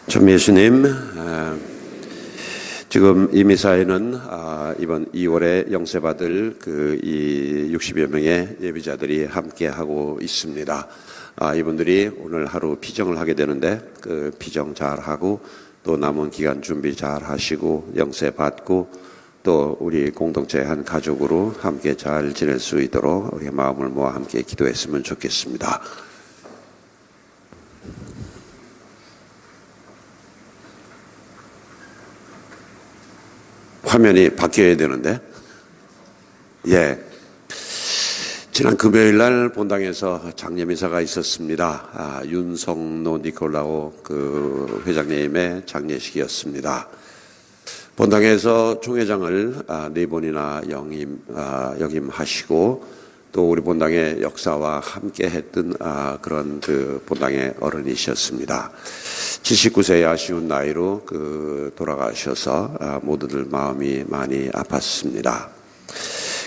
참 예수님, 지금 이 미사에는 이번 2월에 영세받을 이 60여 명의 예비자들이 함께 하고 있습니다. 이분들이 오늘 하루 피정을 하게 되는데 그 피정 잘 하고 또 남은 기간 준비 잘 하시고 영세 받고 또 우리 공동체 한 가족으로 함께 잘 지낼 수 있도록 우리 마음을 모아 함께 기도했으면 좋겠습니다. 화면이 바뀌어야 되는데, 지난 금요일 날 본당에서 장례미사가 있었습니다. 윤성노 니콜라오 그 회장님의 장례식이었습니다. 본당에서 총회장을 4번이나 역임하시고 또 우리 본당의 역사와 함께 했던 그런 그 본당의 어른이셨습니다. 79세의 아쉬운 나이로 돌아가셔서 모두들 마음이 많이 아팠습니다.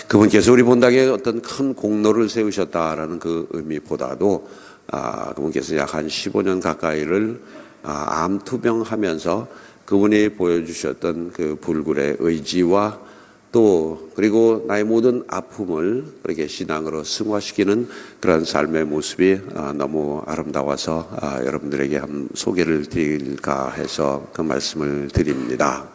그분께서 우리 본당에 어떤 큰 공로를 세우셨다라는 그 의미보다도 그분께서 약 한 15년 가까이를 암투병하면서 그분이 보여주셨던 그 불굴의 의지와 또 그리고 나의 모든 아픔을 그렇게 신앙으로 승화시키는 그런 삶의 모습이 너무 아름다워서 여러분들에게 한 소개를 드릴까 해서 그 말씀을 드립니다.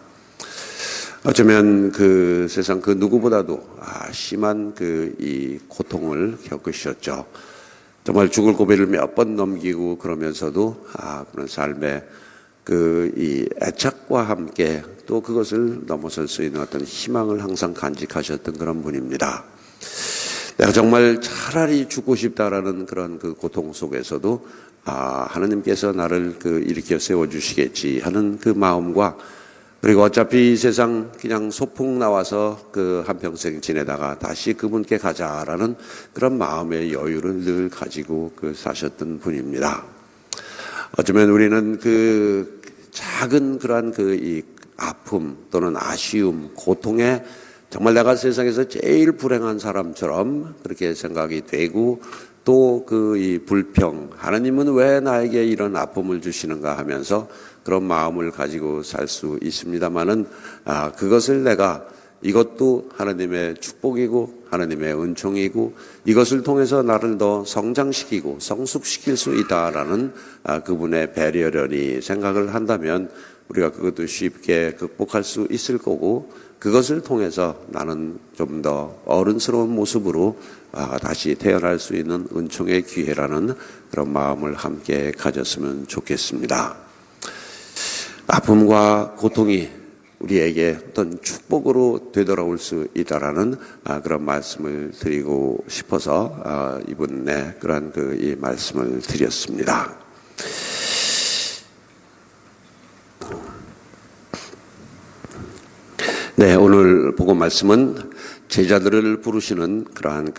어쩌면 그 세상 그 누구보다도 심한 이 고통을 겪으셨죠. 정말 죽을 고비를 몇 번 넘기고 그러면서도 그런 삶의 이 애착과 함께 또 그것을 넘어설 수 있는 어떤 희망을 항상 간직하셨던 그런 분입니다. 내가 정말 차라리 죽고 싶다라는 그런 그 고통 속에서도 하나님께서 나를 일으켜 세워주시겠지 하는 그 마음과 그리고 어차피 이 세상 그냥 소풍 나와서 한평생 지내다가 다시 그분께 가자라는 그런 마음의 여유를 늘 가지고 사셨던 분입니다. 어쩌면 우리는 작은 그러한 이 아픔 또는 아쉬움, 고통에 정말 내가 세상에서 제일 불행한 사람처럼 그렇게 생각이 되고 또 이 불평, 하나님은 왜 나에게 이런 아픔을 주시는가 하면서 그런 마음을 가지고 살 수 있습니다만은 그것을 내가 이것도 하나님의 축복이고 하나님의 은총이고 이것을 통해서 나를 더 성장시키고 성숙시킬 수 있다라는 그분의 배려련이 생각을 한다면 우리가 그것도 쉽게 극복할 수 있을 거고 그것을 통해서 나는 좀 더 어른스러운 모습으로 다시 태어날 수 있는 은총의 기회라는 그런 마음을 함께 가졌으면 좋겠습니다. 아픔과 고통이 우리에게 어떤 축복으로 되돌아올 수 있다라는 그런 말씀을 드리고 싶어서 이번에 그런 이 말씀을 드렸습니다. 네, 오늘 복음 말씀은 제자들을 부르시는 그러한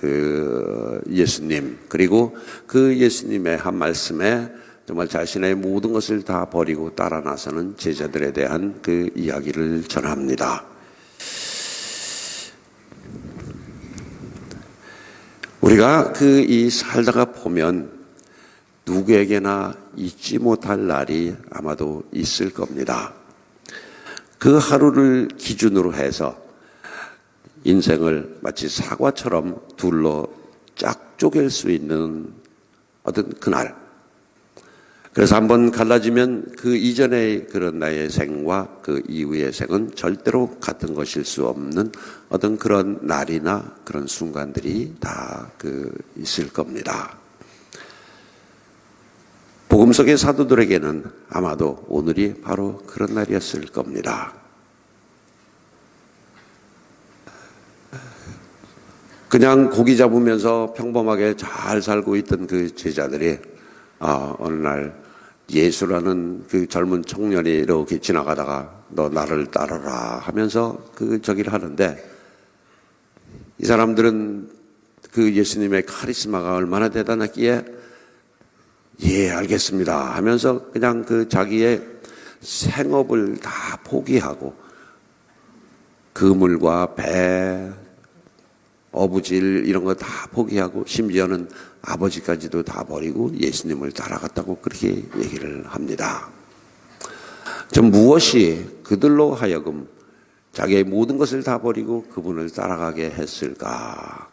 예수님 그리고 그 예수님의 한 말씀에 정말 자신의 모든 것을 다 버리고 따라 나서는 제자들에 대한 그 이야기를 전합니다. 우리가 이 살다가 보면 누구에게나 잊지 못할 날이 아마도 있을 겁니다. 그 하루를 기준으로 해서 인생을 마치 사과처럼 둘로 쫙 쪼갤 수 있는 어떤 그날. 그래서 한번 갈라지면 그 이전의 그런 나의 생과 그 이후의 생은 절대로 같은 것일 수 없는 어떤 그런 날이나 그런 순간들이 다 있을 겁니다. 복음 속의 사도들에게는 아마도 오늘이 바로 그런 날이었을 겁니다. 그냥 고기 잡으면서 평범하게 잘 살고 있던 그 제자들이 어느 날 예수라는 그 젊은 청년이 이렇게 지나가다가 너 나를 따르라 하면서 저기를 하는데 이 사람들은 그 예수님의 카리스마가 얼마나 대단했기에 예 알겠습니다 하면서 그냥 자기의 생업을 다 포기하고 그물과 배, 어부질 이런 거 다 포기하고 심지어는 아버지까지도 다 버리고 예수님을 따라갔다고 그렇게 얘기를 합니다. 전 무엇이 그들로 하여금 자기의 모든 것을 다 버리고 그분을 따라가게 했을까?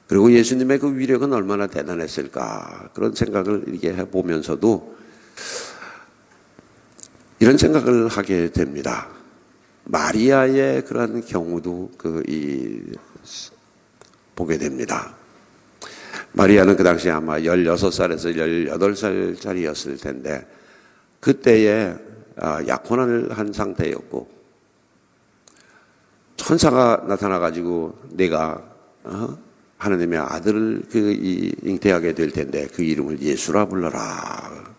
그리고 예수님의 그 위력은 얼마나 대단했을까? 그런 생각을 이렇게 해보면서도 이런 생각을 하게 됩니다. 마리아의 그러한 경우도 보게 됩니다. 마리아는 그 당시에 아마 16살에서 18살짜리였을 텐데 그때에 약혼을 한 상태였고 천사가 나타나가지고 내가 하나님의 아들을 잉태하게 될 텐데 그 이름을 예수라 불러라.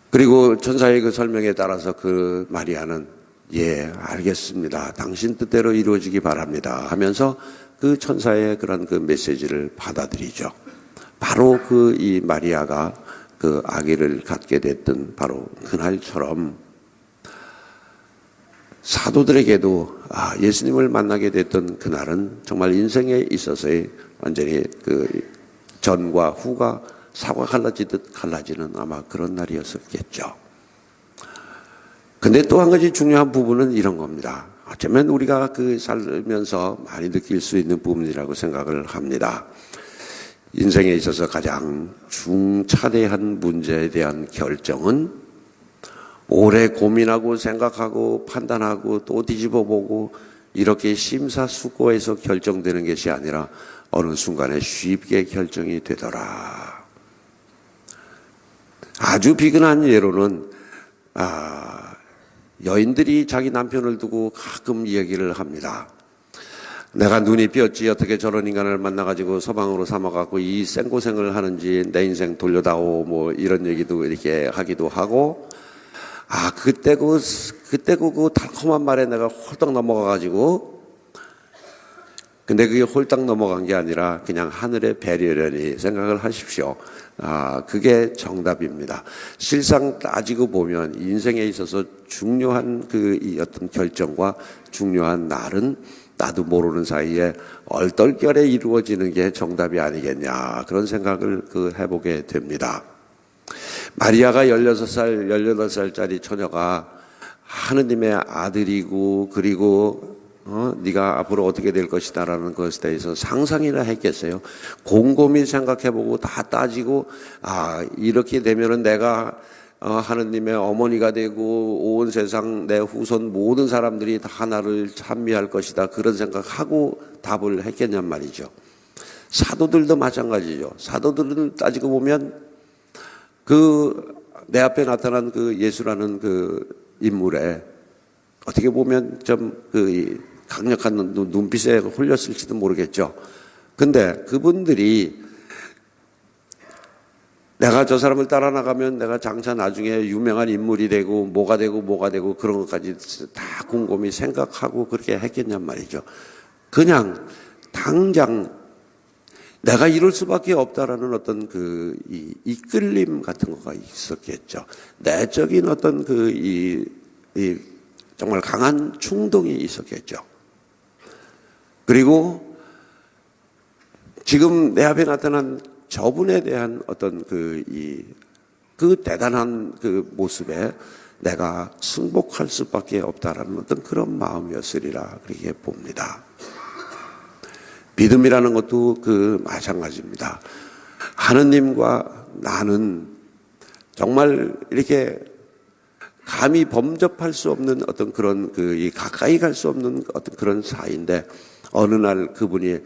그리고 천사의 그 설명에 따라서 그 마리아는 예, 알겠습니다. 당신 뜻대로 이루어지기 바랍니다. 하면서 그 천사의 그런 그 메시지를 받아들이죠. 바로 이 마리아가 그 아기를 갖게 됐던 바로 그날처럼 사도들에게도 예수님을 만나게 됐던 그날은 정말 인생에 있어서의 완전히 그 전과 후가 사과 갈라지듯 갈라지는 아마 그런 날이었었겠죠. 근데 또 한 가지 중요한 부분은 이런 겁니다. 어쩌면 우리가 살면서 많이 느낄 수 있는 부분이라고 생각을 합니다. 인생에 있어서 가장 중차대한 문제에 대한 결정은 오래 고민하고 생각하고 판단하고 또 뒤집어보고 이렇게 심사숙고해서 결정되는 것이 아니라 어느 순간에 쉽게 결정이 되더라. 아주 비근한 예로는 여인들이 자기 남편을 두고 가끔 이야기를 합니다. 내가 눈이 삐었지 어떻게 저런 인간을 만나가지고 서방으로 삼아갖고 이 생고생을 하는지 내 인생 돌려다오 뭐 이런 얘기도 이렇게 하기도 하고 그때고 그 달콤한 말에 내가 홀딱 넘어가가지고 근데 그게 홀딱 넘어간 게 아니라 그냥 하늘의 배려려니 생각을 하십시오. 그게 정답입니다. 실상 따지고 보면 인생에 있어서 중요한 이 어떤 결정과 중요한 날은 나도 모르는 사이에 얼떨결에 이루어지는 게 정답이 아니겠냐 그런 생각을 해보게 됩니다. 마리아가 16살, 18살짜리 처녀가 하느님의 아들이고 그리고 네가 앞으로 어떻게 될 것이다라는 것에 대해서 상상이나 했겠어요. 곰곰이 생각해보고 다 따지고 이렇게 되면은 내가 하느님의 어머니가 되고 온 세상 내 후손 모든 사람들이 다 나를 찬미할 것이다 그런 생각하고 답을 했겠냔 말이죠. 사도들도 마찬가지죠. 사도들은 따지고 보면 내 앞에 나타난 예수라는 인물에 어떻게 보면 좀 강력한 눈빛에 홀렸을지도 모르겠죠. 근데 그분들이 내가 저 사람을 따라 나가면 내가 장차 나중에 유명한 인물이 되고 뭐가 되고 그런 것까지 다 곰곰이 생각하고 그렇게 했겠냔 말이죠. 그냥 당장 내가 이럴 수밖에 없다라는 어떤 이끌림 같은 거가 있었겠죠. 내적인 어떤 정말 강한 충동이 있었겠죠. 그리고 지금 내 앞에 나타난 저분에 대한 어떤 그 대단한 모습에 내가 승복할 수밖에 없다라는 어떤 그런 마음이었으리라 그렇게 봅니다. 믿음이라는 것도 마찬가지입니다. 하느님과 나는 정말 이렇게 감히 범접할 수 없는 어떤 그런 가까이 갈 수 없는 어떤 그런 사이인데 어느 날 그분이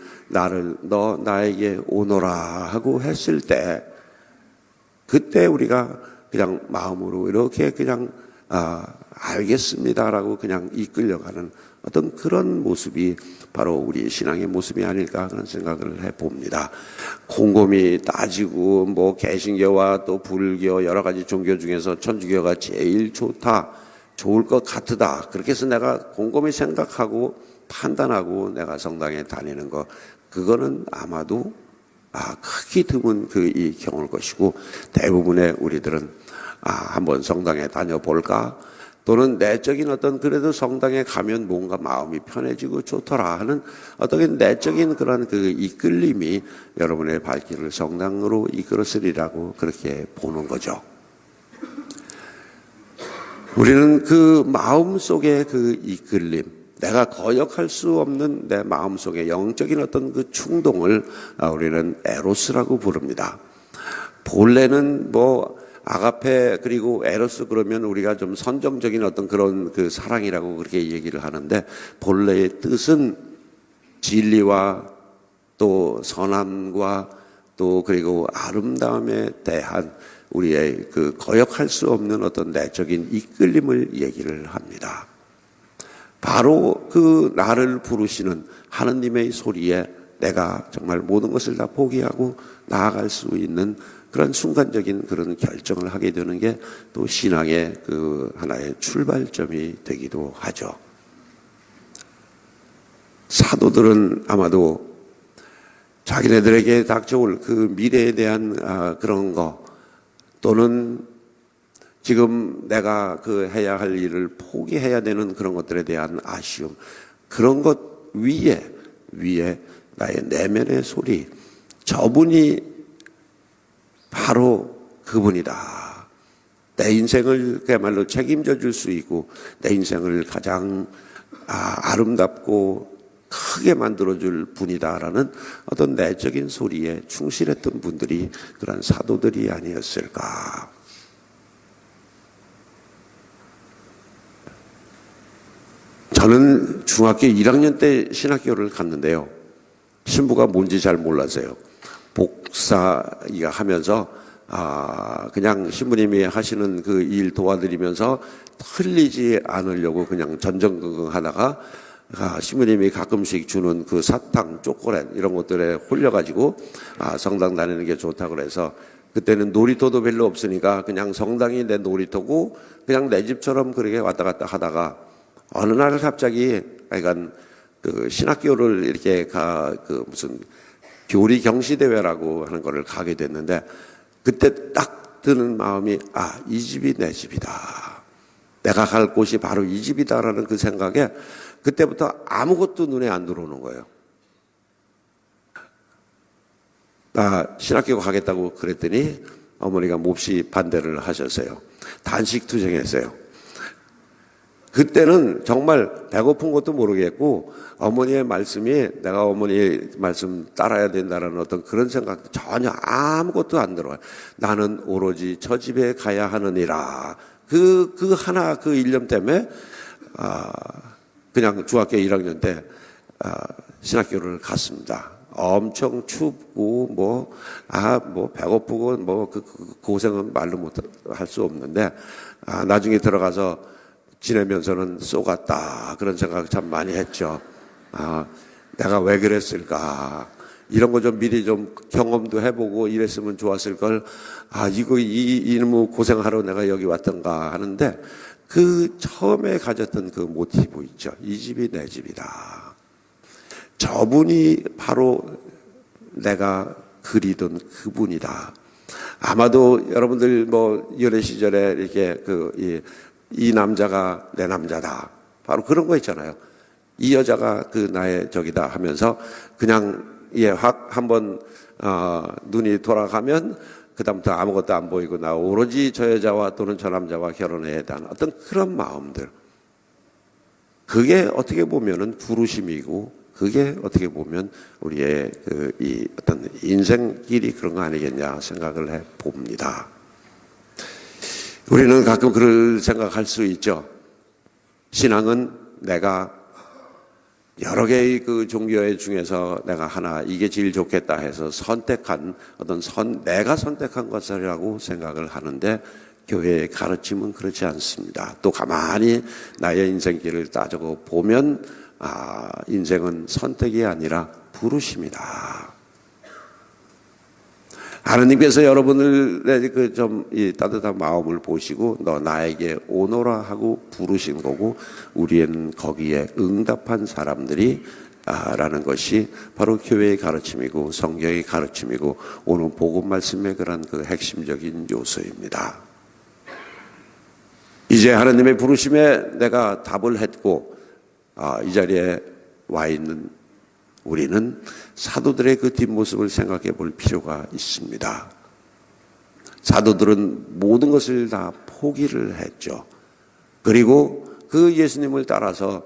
너 나에게 오너라 하고 했을 때 그때 우리가 그냥 마음으로 이렇게 그냥 알겠습니다라고 그냥 이끌려가는 어떤 그런 모습이 바로 우리 신앙의 모습이 아닐까 그런 생각을 해봅니다. 곰곰이 따지고 뭐 개신교와 또 불교 여러 가지 종교 중에서 천주교가 제일 좋을 것 같다. 그렇게 해서 내가 곰곰이 생각하고 판단하고 내가 성당에 다니는 거 그거는 아마도 크기 드문 이 경우일 것이고 대부분의 우리들은 한번 성당에 다녀볼까? 또는 내적인 어떤 그래도 성당에 가면 뭔가 마음이 편해지고 좋더라 하는 어떤 내적인 그런 그 이끌림이 여러분의 발길을 성당으로 이끌었으리라고 그렇게 보는 거죠. 우리는 그 마음 속의 그 이끌림, 내가 거역할 수 없는 내 마음 속의 영적인 어떤 그 충동을 우리는 에로스라고 부릅니다. 본래는 뭐 아가페 그리고 에로스 그러면 우리가 좀 선정적인 어떤 그런 그 사랑이라고 그렇게 얘기를 하는데, 본래의 뜻은 진리와 또 선함과 또 그리고 아름다움에 대한 우리의 그 거역할 수 없는 어떤 내적인 이끌림을 얘기를 합니다. 바로 그 나를 부르시는 하느님의 소리에 내가 정말 모든 것을 다 포기하고 나아갈 수 있는 그런 순간적인 그런 결정을 하게 되는 게 또 신앙의 그 하나의 출발점이 되기도 하죠. 사도들은 아마도 자기네들에게 닥쳐올 그 미래에 대한 그런 거, 또는 지금 내가 그 해야 할 일을 포기해야 되는 그런 것들에 대한 아쉬움, 그런 것 위에 나의 내면의 소리, 저분이 바로 그분이다. 내 인생을 그야말로 책임져 줄 수 있고 내 인생을 가장 아름답고 크게 만들어줄 분이다라는 어떤 내적인 소리에 충실했던 분들이 그런 사도들이 아니었을까. 저는 중학교 1학년 때 신학교를 갔는데요. 신부가 뭔지 잘 몰라서요. 복사이가 하면서 그냥 신부님이 하시는 그 일 도와드리면서 틀리지 않으려고 그냥 전전긍긍 하다가 신부님이 가끔씩 주는 그 사탕, 초콜릿 이런 것들에 홀려가지고 성당 다니는 게 좋다고 그래서, 그때는 놀이터도 별로 없으니까 그냥 성당이 내 놀이터고 그냥 내 집처럼 그렇게 왔다 갔다 하다가 어느 날 갑자기 약간 그 신학교를 이렇게 그 무슨 교리 경시 대회라고 하는 거를 가게 됐는데, 그때 딱 드는 마음이 이 집이 내 집이다. 내가 갈 곳이 바로 이 집이다라는 그 생각에 그때부터 아무것도 눈에 안 들어오는 거예요. 나 신학교 가겠다고 그랬더니 어머니가 몹시 반대를 하셨어요. 단식 투쟁했어요. 그때는 정말 배고픈 것도 모르겠고 어머니의 말씀이 내가 어머니의 말씀 따라야 된다는 어떤 그런 생각도 전혀 아무것도 안 들어와요. 나는 오로지 저 집에 가야 하느니라. 그 하나 그 일념 때문에 그냥 중학교 1학년 때 신학교를 갔습니다. 엄청 춥고 뭐 배고프고 그 고생은 말로 못 할 수 없는데 나중에 들어가서 지내면서는 쏘갔다 그런 생각 참 많이 했죠. 내가 왜 그랬을까, 이런 거 좀 미리 좀 경험도 해보고 이랬으면 좋았을 걸, 이놈의 고생하러 내가 여기 왔던가 하는데, 그 처음에 가졌던 그 모티브 있죠. 이 집이 내 집이다. 저분이 바로 내가 그리던 그분이다. 아마도 여러분들 뭐 여래 시절에 이렇게 이 남자가 내 남자다. 바로 그런 거 있잖아요. 이 여자가 그 나의 적이다 하면서 그냥 확 한번 눈이 돌아가면 그다음부터 아무것도 안 보이고 나 오로지 저 여자와 또는 저 남자와 결혼해야 한다는 어떤 그런 마음들. 그게 어떻게 보면은 부르심이고, 그게 어떻게 보면 우리의 이 어떤 인생길이 그런 거 아니겠냐 생각을 해 봅니다. 우리는 가끔 그럴 생각할 수 있죠. 신앙은 내가 여러 개의 그 종교 중에서 내가 하나 이게 제일 좋겠다 해서 선택한 어떤 내가 선택한 것이라고 생각을 하는데, 교회의 가르침은 그렇지 않습니다. 또 가만히 나의 인생길을 따지고 보면 인생은 선택이 아니라 부르심이다. 하나님께서 여러분을 이 따뜻한 마음을 보시고 너 나에게 오너라 하고 부르신 거고, 우리는 거기에 응답한 사람들이 라는 것이 바로 교회의 가르침이고 성경의 가르침이고 오늘 복음 말씀의 그런 그 핵심적인 요소입니다. 이제 하나님의 부르심에 내가 답을 했고 이 자리에 와 있는 우리는 사도들의 그 뒷모습을 생각해 볼 필요가 있습니다. 사도들은 모든 것을 다 포기를 했죠. 그리고 그 예수님을 따라서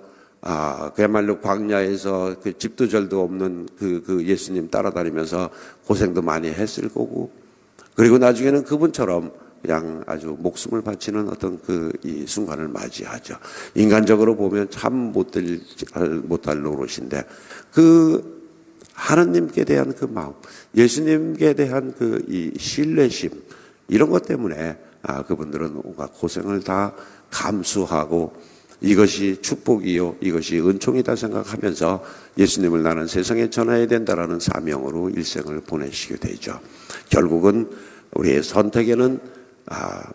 그야말로 광야에서 그 집도 절도 없는 그 예수님 따라다니면서 고생도 많이 했을 거고, 그리고 나중에는 그분처럼 그냥 아주 목숨을 바치는 어떤 이 순간을 맞이하죠. 인간적으로 보면 참 못할 노릇인데, 그 하나님께 대한 그 마음, 예수님께 대한 이 신뢰심, 이런 것 때문에 그분들은 온갖 고생을 다 감수하고 이것이 축복이요, 이것이 은총이다 생각하면서 예수님을 나는 세상에 전해야 된다라는 사명으로 일생을 보내시게 되죠. 결국은 우리의 선택에는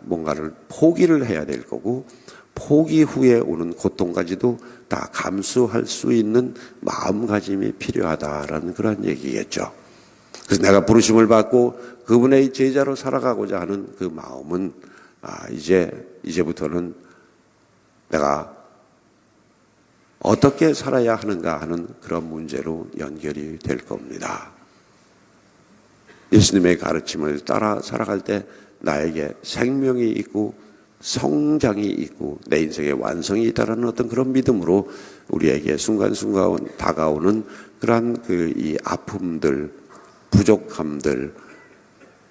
뭔가를 포기를 해야 될 거고, 포기 후에 오는 고통까지도 다 감수할 수 있는 마음가짐이 필요하다라는 그런 얘기겠죠. 그래서 내가 부르심을 받고 그분의 제자로 살아가고자 하는 그 마음은 이제부터는 내가 어떻게 살아야 하는가 하는 그런 문제로 연결이 될 겁니다. 예수님의 가르침을 따라 살아갈 때 나에게 생명이 있고 성장이 있고 내 인생의 완성이 있다라는 어떤 그런 믿음으로 우리에게 순간순간 다가오는 그러한 이 아픔들, 부족함들,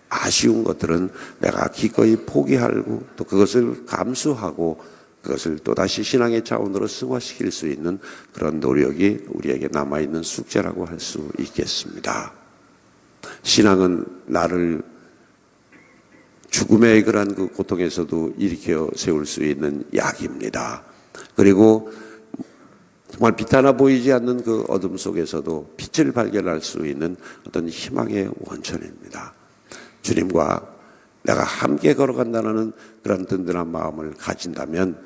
아쉬운 것들은 내가 기꺼이 포기하고 또 그것을 감수하고 그것을 또다시 신앙의 차원으로 승화시킬 수 있는 그런 노력이 우리에게 남아있는 숙제라고 할 수 있겠습니다. 신앙은 나를 죽음의 그러한 그 고통에서도 일으켜 세울 수 있는 약입니다. 그리고 정말 빛 하나 보이지 않는 그 어둠 속에서도 빛을 발견할 수 있는 어떤 희망의 원천입니다. 주님과 내가 함께 걸어간다는 그런 든든한 마음을 가진다면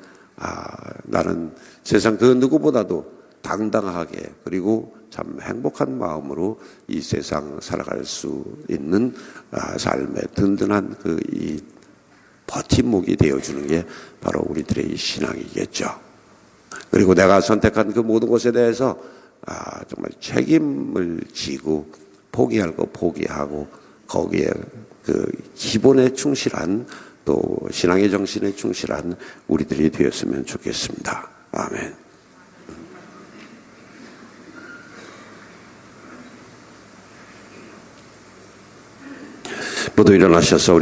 나는 세상 그 누구보다도 당당하게 그리고 참 행복한 마음으로 이 세상 살아갈 수 있는 삶의 든든한 이 버팀목이 되어주는 게 바로 우리들의 이 신앙이겠죠. 그리고 내가 선택한 그 모든 것에 대해서 정말 책임을 지고 포기할 거 포기하고 거기에 그 기본에 충실한 또 신앙의 정신에 충실한 우리들이 되었으면 좋겠습니다. 아멘. 모두 일어나셔서